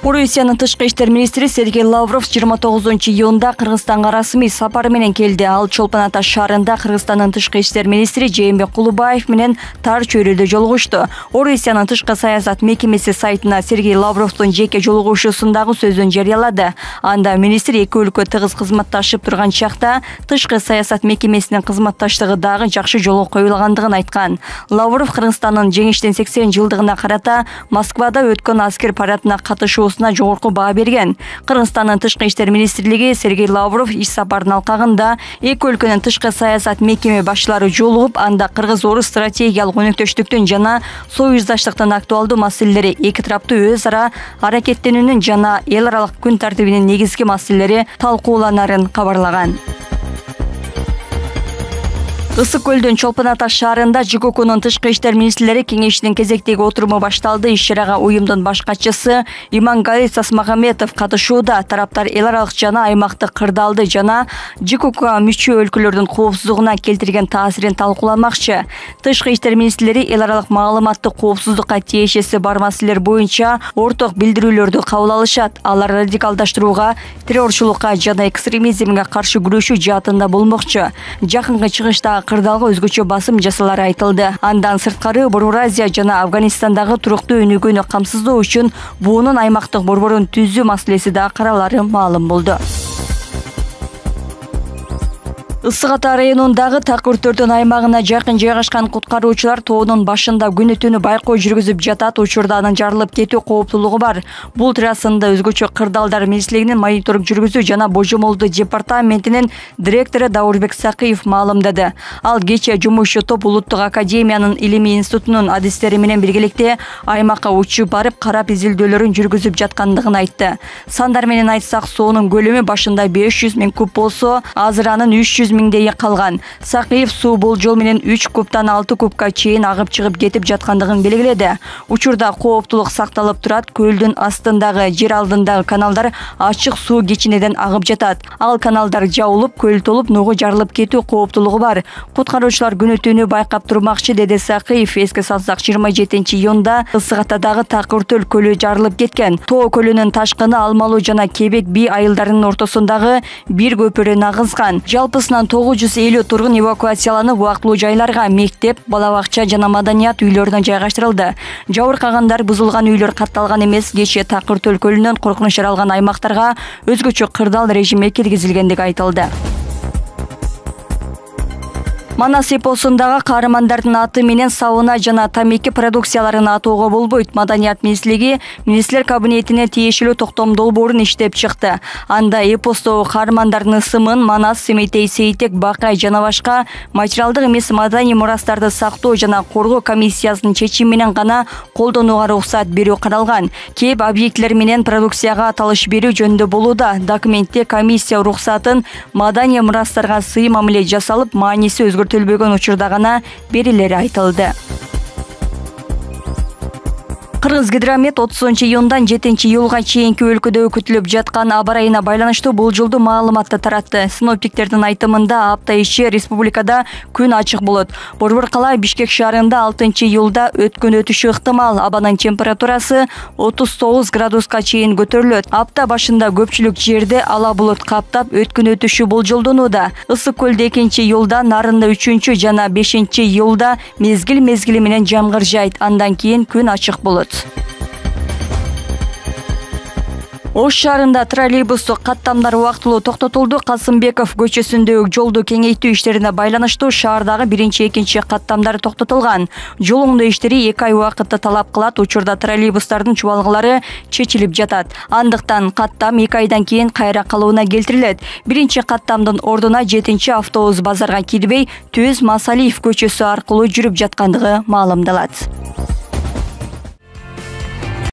Rusiyanын тышкы иштер министри Сергей Лавров 29-июнда Кыргызстанга расмий сапары менен келди. Ал Чолпон Ата шаарында Кыргызстандын тышкы иштер министри Жээнбек Кулубаев менен тар чөйрөдө жолугушту. Руsiyanын тышкы саясат мекемеси сайтына Сергей Лавровдун жеке жолугушуусундагы сөзүн жарыялады. Анда министр эки өлкө тыгыз кызматташып турган чакта тышкы саясат мекемесинин кызматташтыгы дагы жакшы жолго коюлгандыгын айткан. Лавров Кыргызстандын жеңиштин 80 жылдыгына карата Москвада өткөн аскер парадына катышуусуна жогорку баа берген. Кыргызстандын тышкы иштер министрлиги Сергей Лавров иш сапарынын алкагында эки өлкөнүн тышкы саясат мекеме башчылары жолугуп, анда кыргыз-орус стратегиялык өнөктөштүктүн жана союздаштыктын актуалдуу маселелери, эки тараптуу өз ара аракеттенүүнүн жана эл аралык күн тартибинин негизги маселелери талкууланарын кабарлаган. Ысык көлдүн Чолпон Ата шаарында ЖКХнын тышкы иштер министрлери кеңешинин кезектеги отуруму башталды. Иш-чарага уюмдун баш катчысы Имангали Сасмагамедов катышууда. Тараптар эл аралык жана аймактык кырдаалды жана ЖКХга мүчө өлкөлөрдүн коопсуздугуна келтирген таасирин талкууламакчы. Тышкы иштер министрлери эл аралык маалыматтык коопсуздукка тиешеси бар маселелер боюнча орток билдирүүлөрдү кабыл алышат. Алар радикалдаштырууга, террорчулукка жана экстремизмге каршы күрөшүү жаатында болмокчу. Жакынкы чыгышта кырдаалга өзгөчө басым жасалары айтылды. Андан сырткары Бурунразия жана Афганистандагы туруктуу өнүгүүнү камсыздоо үчүн буунун аймактык борборун түзүү маселеси да каралары маалым болду. Ысык Ата районундагы так өрттөрдүн аймагына жакын жайгашкан куткаруучулар тоонун башында күнү-түнү байкоо жүргүзүп жатат. Учурда анын жарылып кетүү кооптуулугу бар. Бул туурасында өзгөчө кырдаалдар министрлигинин мониторинг жүргүзүү жана божомолдуу департаментинин директору Даурбек Сакыев маалымдады. Ал кече жумушчу топ Улуттук академиянын илимий институтунун адистери менен биргеликте аймакка учуп барып, карап изилдөөлөрүн жүргүзүп жаткандыгын айтты. Сандар менен айтсак, суунун көлөмү башында 500 миң куб болсо, азыр анын 300 миңдей калган. Сакыев суу бул жол менен 3 кубтан 6 кубка чейин агып чыгып кетип жаткандыгын белгиледи. Учурда кооптулук сакталып турат. Көлдүн астындагы, жер алдындагы каналдар ачык суу кичинеден агып жатат. Ал каналдар жабылып, көл толуп, нугу жарылып кетүү кооптулугу бар. Куткаруучулар күнү-түнү байкап турмакчы, деди Сакыев. Эске салсак, 27-июнда Ысык Атадагы Такыртөл көлү жарылып кеткен. Тоо көлүнүн ташкыны Алмалуу жана Кебек би айылдарынын ортосундагы бир көпүрө нагызган. Жалпысынан 950 тургун эвакуацияланып, убактылуу жайларга, мектеп, бала бакча жана маданият үйлөрүнө жайгаштырылды. Жабыркагандар, бузулган үйлөр катталган эмес. Кечээ Такыртөл көлүнөн коркунуч жаралган аймактарга өзгөчө кырдаал режими киргизилгендиги айтылды. Манас эпосундагы каармандардын аты менен сабына жана тамеки продукцияларын атоого болбойт. Маданият министрлиги министрлер кабинетине тиешелүү токтом долбоорун иштеп чыкты. Анда эпостогу каармандардын ысымын Манас, Семетей, Сейтек, Бакай жана башка материалдык эмес маданий мурастарды сактоо жана коргоо комиссиясынын чечими менен гана колдонууга уруксат берүү каралган. Кеп объектилер менен продукцияга аталыш берүү жөнүндө болууда. Документте комиссия уруксатын маданий мурастарга сый мамиле жасалып, мааниси өзгөртүлбөгөн учурда гана берилери айтылды. Кыргызгидромет 30-июндан 7-июлга чейинки өлкөдө күтүлүп жаткан аба ырайына байланыштуу болжолдуу маалыматты таратты. Синоптиктердин айтымында апта ичи республикада күн ачык болот. Борбор кала Бишкек шаарында 6-июлда өткөн өтүшү ыктымал. Абанын температурасы 39 градуска чейин көтөрүлөт. Апта башында көпчүлүк жерде ала булут каптап, өткөн өтүшү болжолдонууда. Ысык көлдө 2-июлда, Нарында 3 жана 5-июлда мезгил менен жамгыр жайт. Андан кийин күн ачык болот. Ош шаарында троллейбустук каттамдар убактылуу токтотулду. Касымбеков көчөсүндөгү жолду кеңейтүү иштерине байланыштуу шаардагы 1-2 каттамдар токтотулган. Жол оңдоо иштери 2 ай убакытты талап кылат. Учурда троллейбустардын чубалгылары чечилип жатат. Андыктан каттам 2 айдан кийин кайра калыбына келтирилет. 1 каттамдын ордуна 7 автобус базарга кирбей, Төз Масалиев көчөсү аркылуу жүрүп жаткандыгы маалымдалат.